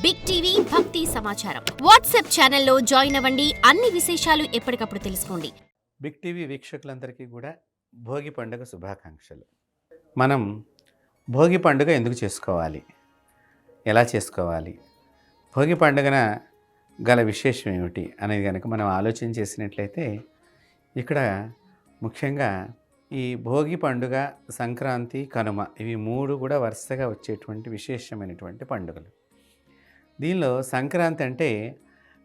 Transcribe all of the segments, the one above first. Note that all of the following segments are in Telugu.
బిగ్ టీవీ భక్తి సమాచారం వాట్సాప్ ఛానల్లో జాయిన్ అవ్వండి. అన్ని విశేషాలు ఎప్పటికప్పుడు తెలుసుకోండి. బిగ్ టీవీ వీక్షకులందరికీ కూడా భోగి పండుగ శుభాకాంక్షలు. మనం భోగి పండుగ ఎందుకు చేసుకోవాలి, ఎలా చేసుకోవాలి, భోగి పండుగన గల విశేషం ఏమిటి అనేది కనుక మనం ఆలోచన చేసినట్లయితే ఇక్కడ ముఖ్యంగా ఈ భోగి పండుగ, సంక్రాంతి, కనుమ ఇవి మూడు కూడా వరుసగా వచ్చేటువంటి విశేషమైనటువంటి పండుగలు. దీనిలో సంక్రాంతి అంటే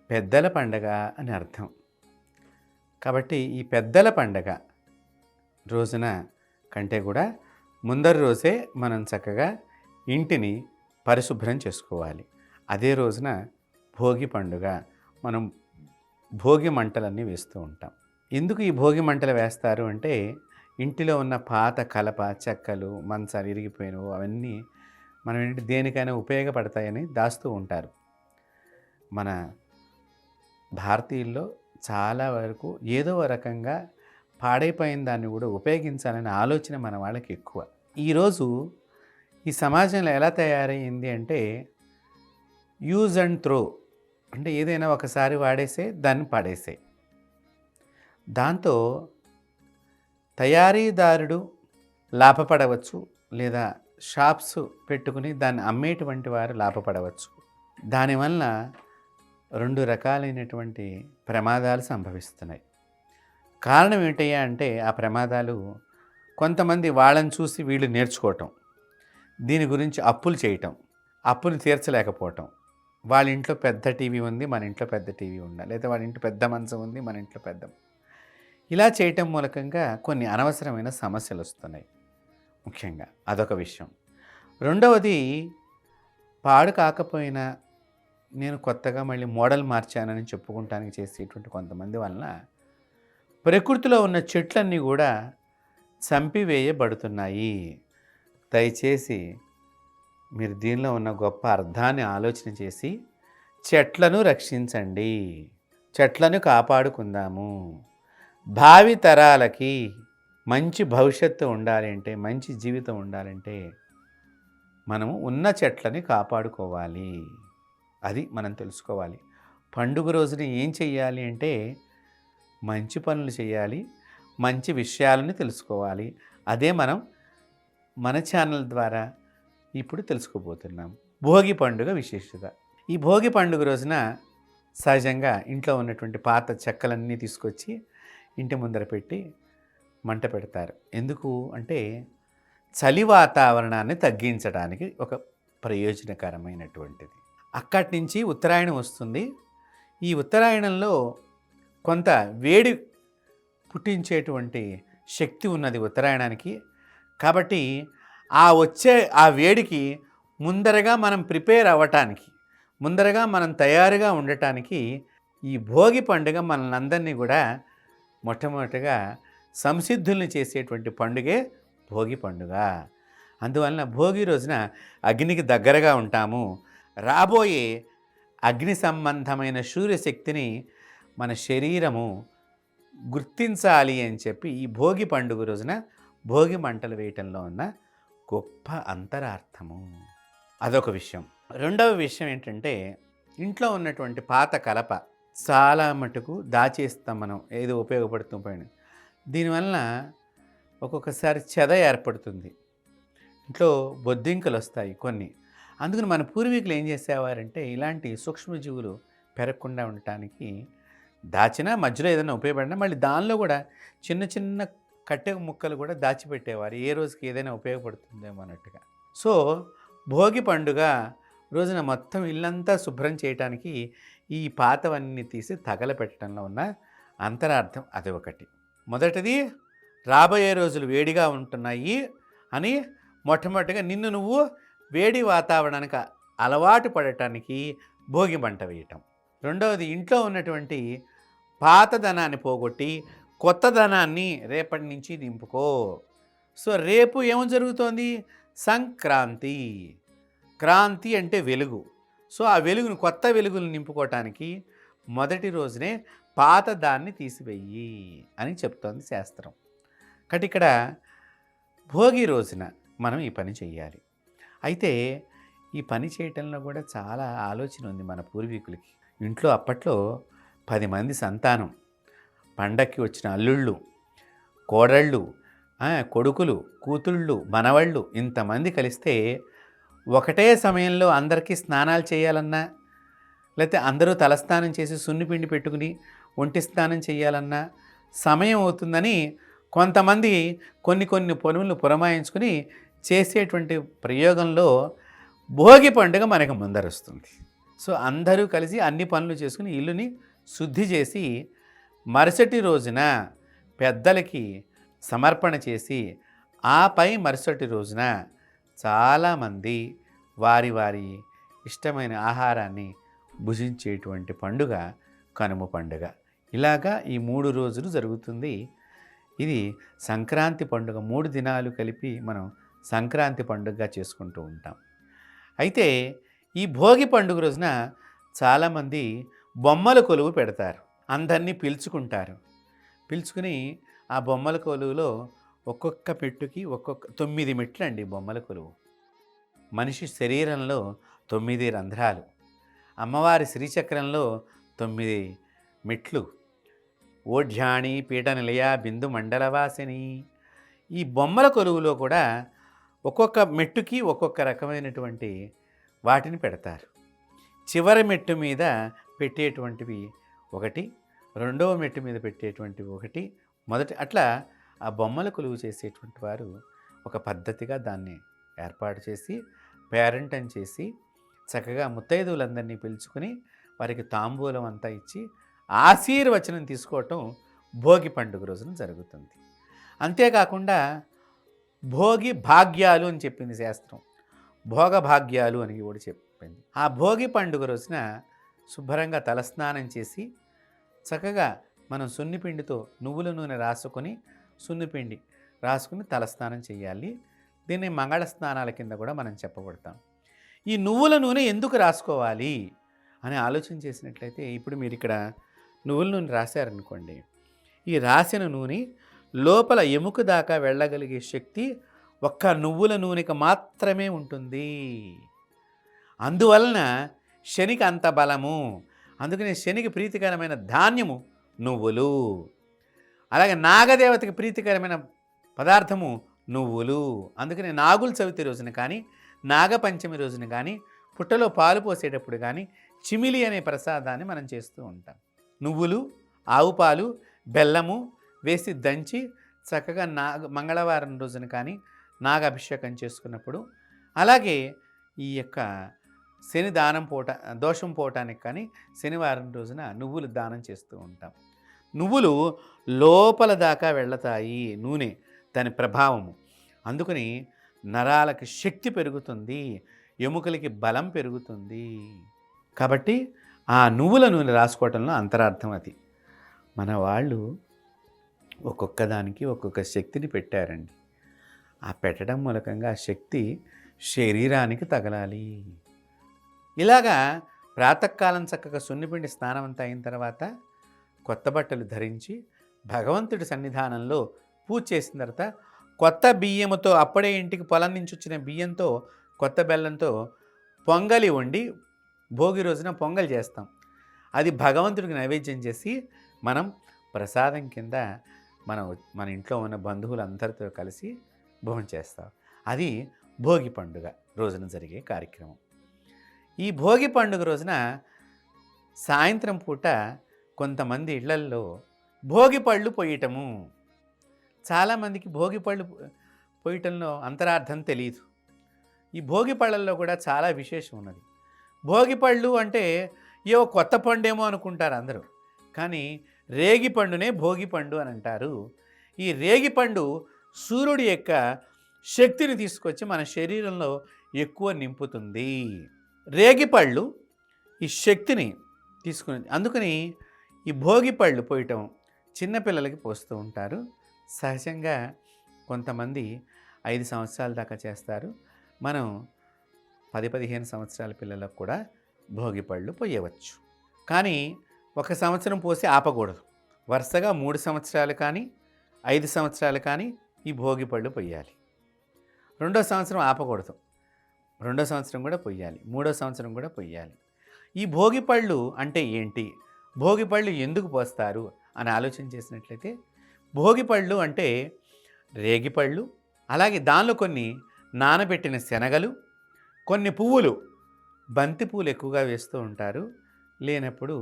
పెద్దల పండగ అని అర్థం. కాబట్టి ఈ పెద్దల పండగ రోజున కంటే కూడా ముందరి రోజే మనం చక్కగా ఇంటిని పరిశుభ్రం చేసుకోవాలి. అదే రోజున భోగి పండుగ, మనం భోగి మంటలన్నీ వేస్తూ ఉంటాం. ఎందుకు ఈ భోగి మంటలు వేస్తారు అంటే ఇంటిలో ఉన్న పాత కలప, చెక్కలు, మంచాలు ఇరిగిపోయినవి అవన్నీ మనం ఏంటి దేనికైనా ఉపయోగపడతాయని దాస్తూ ఉంటారు. మన భారతీయుల్లో చాలా వరకు ఏదో రకంగా పాడైపోయిన దాన్ని కూడా ఉపయోగించాలనే ఆలోచన మన వాళ్ళకి ఎక్కువ. ఈరోజు ఈ సమాజంలో ఎలా తయారైంది అంటే యూజ్ అండ్ త్రో, అంటే ఏదైనా ఒకసారి వాడేసే దాన్ని పడేసే. దాంతో తయారీదారుడు లాభపడవచ్చు, లేదా షాప్స్ పెట్టుకుని దాన్ని అమ్మేటువంటి వారు లాభపడవచ్చు. దానివల్ల రెండు రకాలైనటువంటి ప్రమాదాలు సంభవిస్తున్నాయి. కారణం ఏంటయ్యా అంటే ఆ ప్రమాదాలు కొంతమంది వాళ్ళని చూసి వీళ్ళు నేర్చుకోవటం, దీని గురించి అప్పులు చేయటం, అప్పులు తీర్చలేకపోవటం. వాళ్ళ ఇంట్లో పెద్ద టీవీ ఉంది, మన ఇంట్లో పెద్ద టీవీ ఉండాలి, లేదా వాళ్ళ ఇంట్లో పెద్ద మంచం ఉంది, మన ఇంట్లో పెద్ద. ఇలా చేయటం మూలకంగా కొన్ని అనవసరమైన సమస్యలు వస్తున్నాయి. ముఖ్యంగా అదొక విషయం. రెండవది, పాడు కాకపోయినా నేను కొత్తగా మళ్ళీ మోడల్ మార్చానని చెప్పుకుంటానికి చేసేటువంటి కొంతమంది వలన ప్రకృతిలో ఉన్న చెట్లన్నీ కూడా చంపివేయబడుతున్నాయి. దయచేసి మీరు దీనిలో ఉన్న గొప్ప అర్థాన్ని ఆలోచన చేసి చెట్లను రక్షించండి, చెట్లను కాపాడుకుందాము. భావి తరాలకి మంచి భవిష్యత్తు ఉండాలి అంటే, మంచి జీవితం ఉండాలంటే మనము ఉన్న చెట్లని కాపాడుకోవాలి. అది మనం తెలుసుకోవాలి. పండుగ రోజున ఏం చెయ్యాలి అంటే మంచి పనులు చేయాలి, మంచి విషయాలను తెలుసుకోవాలి. అదే మనం మన ఛానల్ ద్వారా ఇప్పుడు తెలుసుకోబోతున్నాం. భోగి పండుగ విశేషత. ఈ భోగి పండుగ రోజున సహజంగా ఇంట్లో ఉన్నటువంటి పాత చెక్కలన్నీ తీసుకొచ్చి ఇంటి ముందర పెట్టి మంట పెడతారు. ఎందుకు అంటే చలి వాతావరణాన్ని తగ్గించడానికి ఒక ప్రయోజనకరమైనటువంటిది. అక్కడి నుంచి ఉత్తరాయణం వస్తుంది. ఈ ఉత్తరాయణంలో కొంత వేడి పుట్టించేటువంటి శక్తి ఉన్నది ఉత్తరాయణానికి. కాబట్టి ఆ వేడికి ముందరగా మనం ప్రిపేర్ అవ్వటానికి, ముందరగా మనం తయారుగా ఉండటానికి ఈ భోగి పండుగ మనల్ని అందరినీ కూడా మొట్టమొదటిగా సంసిద్ధుల్ని చేసేటువంటి పండుగే భోగి పండుగ. అందువలన భోగి రోజున అగ్నికి దగ్గరగా ఉంటాము. రాబోయే అగ్ని సంబంధమైన సూర్యశక్తిని మన శరీరము గుర్తించాలి అని చెప్పి ఈ భోగి పండుగ రోజున భోగి మంటలు వేయటంలో ఉన్న గొప్ప అంతరార్థము. అదొక విషయం. రెండవ విషయం ఏంటంటే ఇంట్లో ఉన్నటువంటి పాత కలప చాలా మటుకు దాచేస్తాం మనం, ఏదో ఉపయోగపడుతూ పోయిన. దీనివల్ల ఒక్కొక్కసారి చెద ఏర్పడుతుంది, ఇంట్లో బొద్దింకలు వస్తాయి కొన్ని. అందుకని మన పూర్వీకులు ఏం చేసేవారంటే ఇలాంటి సూక్ష్మజీవులు పెరగకుండా ఉండటానికి దాచినా, మధ్యలో ఏదైనా ఉపయోగపడినా మళ్ళీ దానిలో కూడా చిన్న చిన్న కట్టె ముక్కలు కూడా దాచిపెట్టేవారు, ఏ రోజుకి ఏదైనా ఉపయోగపడుతుందేమో అన్నట్టుగా. సో భోగి పండుగ రోజున మొత్తం ఇల్లంతా శుభ్రం చేయడానికి ఈ పాతవన్నీ తీసి తగలపెట్టడంలో ఉన్న అంతరార్థం అది ఒకటి. మొదటిది, రాబోయే రోజులు వేడిగా ఉంటున్నాయి అని మొట్టమొదటిగా నిన్ను నువ్వు వేడి వాతావరణానికి అలవాటు పడటానికి భోగి మంట వేయటం. రెండవది, ఇంట్లో ఉన్నటువంటి పాతదనాన్ని పోగొట్టి కొత్తదనాన్ని రేపటి నుంచి నింపుకో. సో రేపు ఏమో జరుగుతోంది, సంక్రాంతి. క్రాంతి అంటే వెలుగు. సో ఆ వెలుగును, కొత్త వెలుగును నింపుకోవటానికి మొదటి రోజునే పాత దాన్ని తీసివేయి అని చెప్తోంది శాస్త్రం. కాబట్టి ఇక్కడ భోగి రోజున మనం ఈ పని చెయ్యాలి. అయితే ఈ పని చేయటంలో కూడా చాలా ఆలోచన ఉంది మన పూర్వీకులకి. ఇంట్లో అప్పట్లో 10 మంది సంతానం, పండక్కి వచ్చిన అల్లుళ్ళు, కోడళ్ళు, కొడుకులు, కూతుళ్ళు, మనవళ్ళు ఇంతమంది కలిస్తే ఒకటే సమయంలో అందరికీ స్నానాలు చేయాలన్నా, లేకపోతే అందరూ తలస్నానం చేసి సున్నిపిండి పెట్టుకుని ఒంటి స్నానం చేయాలన్నా సమయం అవుతుందని కొంతమంది కొన్ని పనులు పురమాయించుకుని చేసేటువంటి ప్రయోగంలో భోగి పండుగ మనకు ముందరొస్తుంది. సో అందరూ కలిసి అన్ని పనులు చేసుకుని ఇల్లుని శుద్ధి చేసి మరుసటి రోజున పెద్దలకి సమర్పణ చేసి ఆపై మరుసటి రోజున చాలామంది వారి వారి ఇష్టమైన ఆహారాన్ని భుజించేటువంటి పండుగ కనుమ పండుగ. ఇలాగా ఈ 3 రోజులు జరుగుతుంది. ఇది సంక్రాంతి పండుగ. 3 దినాలు కలిపి మనం సంక్రాంతి పండుగగా చేసుకుంటూ ఉంటాం. అయితే ఈ భోగి పండుగ రోజున చాలామంది బొమ్మల కొలువు పెడతారు. అందరినీ పిలుచుకుంటారు. పిలుచుకుని ఆ బొమ్మల కొలువులో ఒక్కొక్క మెట్టుకి 9 మెట్లండి బొమ్మల కొలువు. మనిషి శరీరంలో 9 రంధ్రాలు, అమ్మవారి శ్రీచక్రంలో 9 మెట్లు, ఓఢ్యాణి పీఠ నిలయ బిందు మండలవాసిని. ఈ బొమ్మల కొలువులో కూడా ఒక్కొక్క మెట్టుకి ఒక్కొక్క రకమైనటువంటి వాటిని పెడతారు. చివరి మెట్టు మీద పెట్టేటువంటివి ఒకటి, రెండవ మెట్టు మీద పెట్టేటువంటివి ఒకటి, మొదటి అట్లా ఆ బొమ్మల కొలువు చేసేటువంటి వారు ఒక పద్ధతిగా దాన్ని ఏర్పాటు చేసి పేరెంటం చేసి చక్కగా ముత్తైదువులందరినీ పిలుచుకుని వారికి తాంబూలం అంతా ఇచ్చి ఆశీర్వచనం తీసుకోవటం భోగి పండుగ రోజున జరుగుతుంది. అంతేకాకుండా భోగి భాగ్యాలు అని చెప్పింది శాస్త్రం. భోగ భాగ్యాలు అని కూడా చెప్పింది. ఆ భోగి పండుగ రోజున శుభ్రంగా తలస్నానం చేసి చక్కగా మనం సున్నిపిండితో నువ్వుల నూనె రాసుకొని సున్నిపిండి రాసుకుని తలస్నానం చేయాలి. దీన్ని మంగళ స్నానాల కింద కూడా మనం చెప్పబడతాం. ఈ నువ్వుల నూనె ఎందుకు రాసుకోవాలి అని ఆలోచన చేసినట్లయితే, ఇప్పుడు మీరు ఇక్కడ నువ్వుల నూనె రాశారనుకోండి, ఈ రాసిన నూనె లోపల ఎముక దాకా వెళ్ళగలిగే శక్తి ఒక్క నువ్వుల నూనెకి మాత్రమే ఉంటుంది. అందువలన శనికి అంత బలము. అందుకని శనికి ప్రీతికరమైన ధాన్యము నువ్వులు. అలాగే నాగదేవతకి ప్రీతికరమైన పదార్థము నువ్వులు. అందుకని నాగుల చవితి రోజున కానీ, నాగపంచమి రోజున కానీ, పుట్టలో పాలు పోసేటప్పుడు కానీ చిమిలి అనే ప్రసాదాన్ని మనం చేస్తూ ఉంటాం. నువ్వులు, ఆవు పాలు, బెల్లము వేసి దంచి చక్కగా మంగళవారం రోజున కానీ నాగాభిషేకం చేసుకున్నప్పుడు, అలాగే ఈ యొక్క శని దానం దోషం పోవటానికి కానీ శనివారం రోజున నువ్వులు దానం చేస్తూ ఉంటాం. నువ్వులు లోపల దాకా వెళతాయి, నూనె దాని ప్రభావము. అందుకని నరాలకి శక్తి పెరుగుతుంది, ఎముకలకి బలం పెరుగుతుంది. కాబట్టి ఆ నువ్వుల నూనె రాసుకోవటంలో అంతరార్థం అది. మన వాళ్ళు ఒక్కొక్క దానికి ఒక్కొక్క శక్తిని పెట్టారండి. ఆ పెట్టడం మూలకంగా ఆ శక్తి శరీరానికి తగలాలి. ఇలాగా ప్రాతకాలం చక్కగా సున్నిపిండి స్నానం అంతా అయిన తర్వాత కొత్త బట్టలు ధరించి భగవంతుడి సన్నిధానంలో పూజ చేసిన తర్వాత కొత్త బియ్యముతో, అప్పుడే ఇంటికి పొలం నుంచి వచ్చిన బియ్యంతో, కొత్త బెల్లంతో పొంగలి వండి భోగి రోజున పొంగల్ చేస్తాం. అది భగవంతుడికి నైవేద్యం చేసి మనం ప్రసాదం కింద మన ఇంట్లో ఉన్న బంధువులందరితో కలిసి భోజనం చేస్తాం. అది భోగి పండుగ రోజున జరిగే కార్యక్రమం. ఈ భోగి పండుగ రోజున సాయంత్రం పూట కొంతమంది ఇళ్లల్లో భోగి పళ్ళు పోయటము. చాలామందికి భోగి పళ్ళు పోయటంలో అంతరార్థం తెలియదు. ఈ భోగి పళ్ళల్లో కూడా చాలా విశేషం ఉన్నది. భోగి పళ్ళు అంటే ఏవో కొత్త పండేమో అనుకుంటారు అందరూ, కానీ రేగి పండునే భోగి పండు అని అంటారు. ఈ రేగి పండు సూర్యుడి యొక్క శక్తిని తీసుకొచ్చి మన శరీరంలో ఎక్కువ నింపుతుంది. రేగి పళ్ళు ఈ శక్తిని తీసుకుని, అందుకని ఈ భోగి పళ్ళు పోయటం చిన్నపిల్లలకి పోస్తూ ఉంటారు. సహజంగా కొంతమంది 5 సంవత్సరాల దాకా చేస్తారు. మనం 10-15 సంవత్సరాల పిల్లలకు కూడా భోగి పళ్ళు పోయవచ్చు. కానీ 1 సంవత్సరం పోసి ఆపకూడదు. వరుసగా 3 సంవత్సరాలు కానీ 5 సంవత్సరాలు కానీ ఈ భోగి పళ్ళు పోయాలి. 2వ సంవత్సరం ఆపకూడదు. రెండో సంవత్సరం కూడా పొయ్యాలి, మూడో సంవత్సరం కూడా పొయ్యాలి. ఈ భోగి పళ్ళు అంటే ఏంటి, భోగి పళ్ళు ఎందుకు పోస్తారు అని ఆలోచన చేసినట్లయితే, భోగి పళ్ళు అంటే రేగిపళ్ళు, అలాగే దానిలో కొన్ని నానబెట్టిన శనగలు, కొన్ని పువ్వులు, బంతి పువ్వులు ఎక్కువగా వేస్తూ ఉంటారు. లేనప్పుడు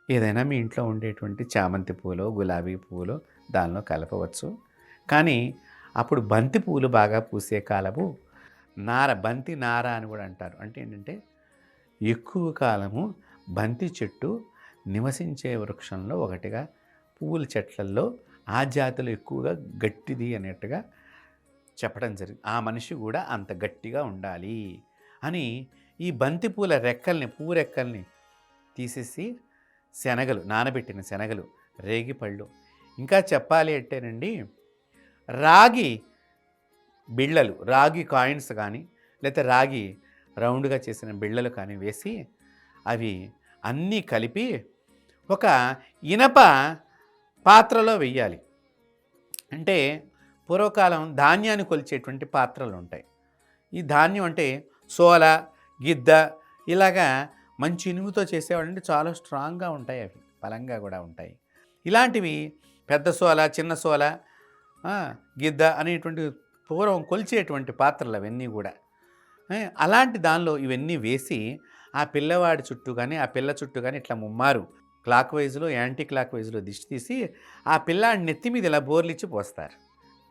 ఏదైనా మీ ఇంట్లో ఉండేటువంటి చామంతి పువ్వులో గులాబీ పువ్వులో దానిలో కలపవచ్చు. కానీ అప్పుడు బంతి పువ్వులు బాగా పూసే కాలము నార, బంతి నార అని కూడా అంటారు. అంటే ఏంటంటే ఎక్కువ కాలము బంతి చెట్టు నివసించే వృక్షంలో ఒకటిగా, పువ్వుల చెట్లల్లో ఆ జాతిలో ఎక్కువగా గట్టిది అన్నట్టుగా చెప్పడం జరిగింది. ఆ మనిషి కూడా అంత గట్టిగా ఉండాలి అని ఈ బంతి పూల రెక్కల్ని, పువ్వు రెక్కల్ని తీసేసి శనగలు, నానబెట్టిన శనగలు, రేగిపళ్ళు, ఇంకా చెప్పాలి అంటేనండి రాగి బిళ్ళలు, రాగి కాయిన్స్ కానీ లేకపోతే రాగి రౌండ్గా చేసిన బిళ్ళలు కానీ వేసి అవి అన్నీ కలిపి ఒక ఇనప పాత్రలో వెయ్యాలి. అంటే పూర్వకాలం ధాన్యాన్ని కొలిచేటువంటి పాత్రలు ఉంటాయి. ఈ ధాన్యం అంటే సోల, గిద్ద ఇలాగా మంచి ఇనుముతో చేసేవాళ్ళంటే చాలా స్ట్రాంగ్గా ఉంటాయి, అవి బలంగా కూడా ఉంటాయి. ఇలాంటివి పెద్ద సోల, చిన్న సోల, గిద్ద అనేటువంటి పూర్వం కొలిచేటువంటి పాత్రలు అవన్నీ కూడా. అలాంటి దానిలో ఇవన్నీ వేసి ఆ పిల్లవాడి చుట్టూ కానీ ఆ పిల్ల చుట్టూ కానీ ఇట్లా ముమ్మారు క్లాక్ వైజ్లో, యాంటీ క్లాక్ వైజ్లో దిష్టి తీసి ఆ పిల్లాడి నెత్తి మీద ఇలా బోర్లిచ్చి పోస్తారు.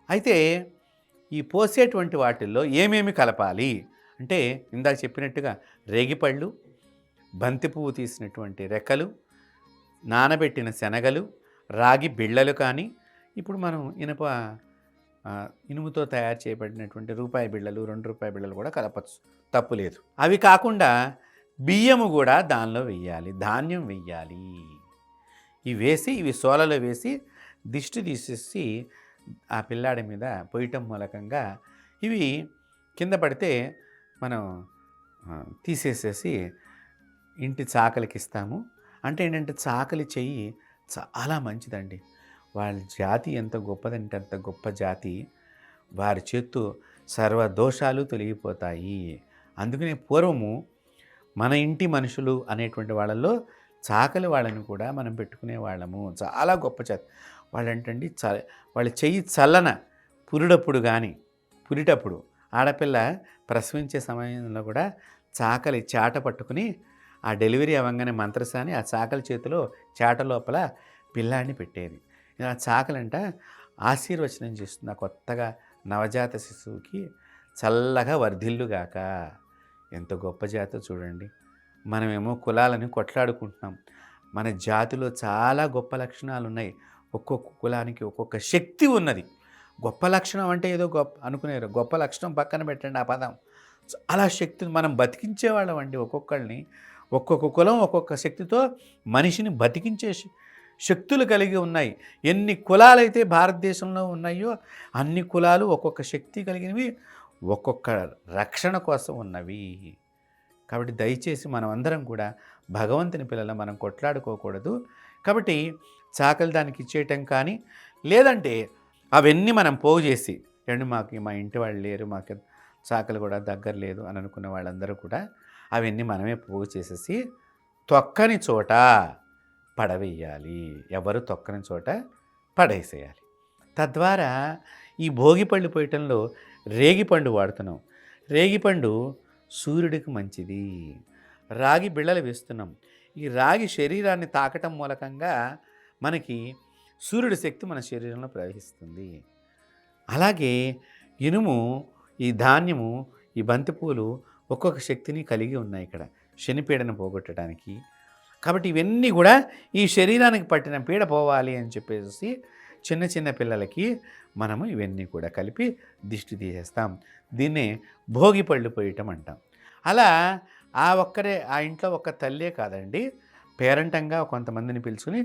అయితే ఈ పోసేటువంటి వాటిల్లో ఏమేమి కలపాలి అంటే ఇందాక చెప్పినట్టుగా రేగిపళ్ళు, బంతి పువ్వు తీసినటువంటి రెక్కలు, నానబెట్టిన శనగలు, రాగి బిళ్ళలు కానీ, ఇప్పుడు మనం ఇనుముతో తయారు చేయబడినటువంటి రూపాయి బిళ్ళలు, 2 రూపాయి బిళ్ళలు కూడా కలపచ్చు, తప్పు లేదు. అవి కాకుండా బియ్యము కూడా దానిలో వెయ్యాలి, ధాన్యం వెయ్యాలి. ఇవి వేసి, ఇవి సోలలో వేసి దిష్టి తీసేసి ఆ పిల్లాడి మీద పొయ్యటం మూలకంగా ఇవి కింద పడితే మనం తీసేసేసి ఇంటి చాకలికి ఇస్తాము. అంటే ఏంటంటే చాకలి చెయ్యి చాలా మంచిదండి. వాళ్ళ జాతి ఎంత గొప్పదంటే అంత గొప్ప జాతి. వారి చేత్తో సర్వ దోషాలు తొలగిపోతాయి. అందుకనే పూర్వము మన ఇంటి మనుషులు అనేటువంటి వాళ్ళల్లో చాకలి వాళ్ళని కూడా మనం పెట్టుకునే వాళ్ళము. చాలా గొప్ప జాతి వాళ్ళంటండి. వాళ్ళ చెయ్యి చల్లన పురిటప్పుడు కానీ, పురిటప్పుడు ఆడపిల్ల ప్రసవించే సమయంలో కూడా చాకలి చాట పట్టుకుని ఆ డెలివరీ అవ్వగానే మంత్రసాని ఆ చాకలి చేతిలో చాట లోపల పిల్లాడిని పెట్టేది. ఆ చాకలంట ఆశీర్వచనం చేస్తుంది. ఆ కొత్తగా నవజాత శిశువుకి చల్లగా వర్ధిల్లుగాక. ఎంత గొప్ప జాతో చూడండి. మనమేమో కులాలని కొట్లాడుకుంటున్నాం. మన జాతిలో చాలా గొప్ప లక్షణాలు ఉన్నాయి. ఒక్కొక్క కులానికి ఒక్కొక్క శక్తి ఉన్నది. గొప్ప లక్షణం అంటే ఏదో గొప్ప అనుకునేరు. గొప్ప లక్షణం పక్కన పెట్టండి ఆ పదం. చాలా శక్తిని మనం బతికించేవాళ్ళం అండి. ఒక్కొక్కళ్ళని, ఒక్కొక్క కులం ఒక్కొక్క శక్తితో మనిషిని బతికించే శక్తులు కలిగి ఉన్నాయి. ఎన్ని కులాలైతే భారతదేశంలో ఉన్నాయో అన్ని కులాలు ఒక్కొక్క శక్తి కలిగినవి, ఒక్కొక్క రక్షణ కోసం ఉన్నవి. కాబట్టి దయచేసి మనం అందరం కూడా భగవంతుని పిల్లలు మనం కొట్లాడుకోకూడదు. కాబట్టి చాకలి దానికి ఇచ్చేయటం కానీ, లేదంటే అవన్నీ మనం పోగు చేసి, ఏంటి మాకు మా ఇంటి వాళ్ళు లేరు, మాకు చాకలి కూడా దగ్గర లేదు అని అనుకున్న వాళ్ళందరూ కూడా అవన్నీ మనమే పోగు చేసేసి తొక్కని చోట పడవేయాలి. ఎవరు తొక్కని చోట పడేసేయాలి. తద్వారా ఈ భోగిపళ్ళు పోయటంలో రేగిపండు వాడుతున్నాం. రేగిపండు సూర్యుడికి మంచిది. రాగి బిళ్ళలు వేస్తున్నాం. ఈ రాగి శరీరాన్ని తాకటం మూలకంగా మనకి సూర్యుడి శక్తి మన శరీరంలో ప్రవహిస్తుంది. అలాగే ఇనుము, ఈ ధాన్యము, ఈ బంతిపూలు ఒక్కొక్క శక్తిని కలిగి ఉన్నాయి ఇక్కడ శనిపీడను పోగొట్టడానికి. కాబట్టి ఇవన్నీ కూడా ఈ శరీరానికి పట్టిన పీడ పోవాలి అని చెప్పేసి చిన్న చిన్న పిల్లలకి మనము ఇవన్నీ కూడా కలిపి దిష్టి తీసేస్తాం. దీన్నే భోగి పళ్ళు పోయటం అంటాం. అలా ఆ ఇంట్లో ఒక్క తల్లే కాదండి, పేరంటంగా కొంతమందిని పిలుచుకుని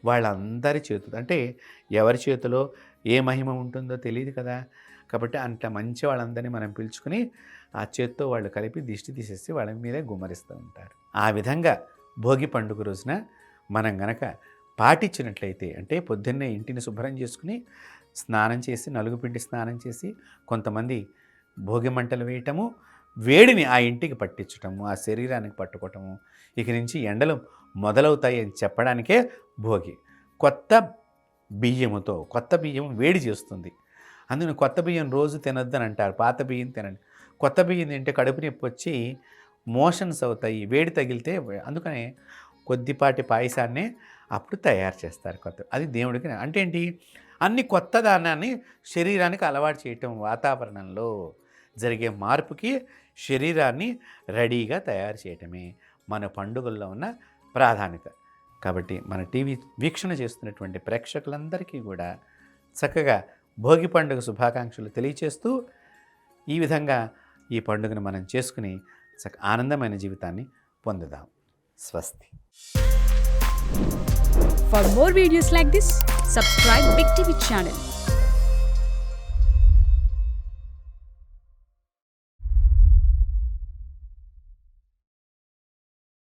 వాళ్ళందరి చేతులు, అంటే ఎవరి చేతిలో ఏ మహిమ ఉంటుందో తెలియదు కదా. కాబట్టి అంత మంచి వాళ్ళందరినీ మనం పిలుచుకుని ఆ చేత్తో వాళ్ళు కలిపి దిష్టి తీసేసి వాళ్ళ మీదే గుమ్మరిస్తూ ఉంటారు. ఆ విధంగా భోగి పండుగ రోజున మనం గనక పాటించినట్లయితే, అంటే పొద్దున్నే ఇంటిని శుభ్రం చేసుకుని స్నానం చేసి, నలుగుపిండి స్నానం చేసి, కొంతమంది భోగి మంటలు వేయటము, వేడిని ఆ ఇంటికి పట్టించటము, ఆ శరీరానికి పట్టుకోవటము, ఇక నుంచి ఎండలు మొదలవుతాయి అని చెప్పడానికే భోగి. కొత్త బియ్యముతో, కొత్త బియ్యం వేడి చేస్తుంది. అందుకని కొత్త బియ్యం రోజు తినొద్దని అంటారు, పాత బియ్యం తినండి. కొత్త బియ్యం తింటే కడుపు నొప్పి వచ్చి మోషన్స్ అవుతాయి, వేడి తగిలితే. అందుకని కొద్దిపాటి పాయసాన్నే అప్పుడు తయారు చేస్తారు కొత్త. అది దేవుడికి అంటే ఏంటి, అన్ని కొత్త దానాన్ని శరీరానికి అలవాటు చేయటం, వాతావరణంలో జరిగే మార్పుకి శరీరాన్ని రెడీగా తయారు చేయటమే మన పండుగల్లో ఉన్న ప్రాధాన్యత. కాబట్టి మన టీవీ వీక్షణ చేస్తున్నటువంటి ప్రేక్షకులందరికీ కూడా చక్కగా భోగి పండుగ శుభాకాంక్షలు తెలియచేస్తూ, ఈ విధంగా ఈ పండుగను మనం చేసుకుని ఆనందమైన జీవితాన్ని పొందుదాం. స్వస్తి. For more videos like this, subscribe Big TV channel.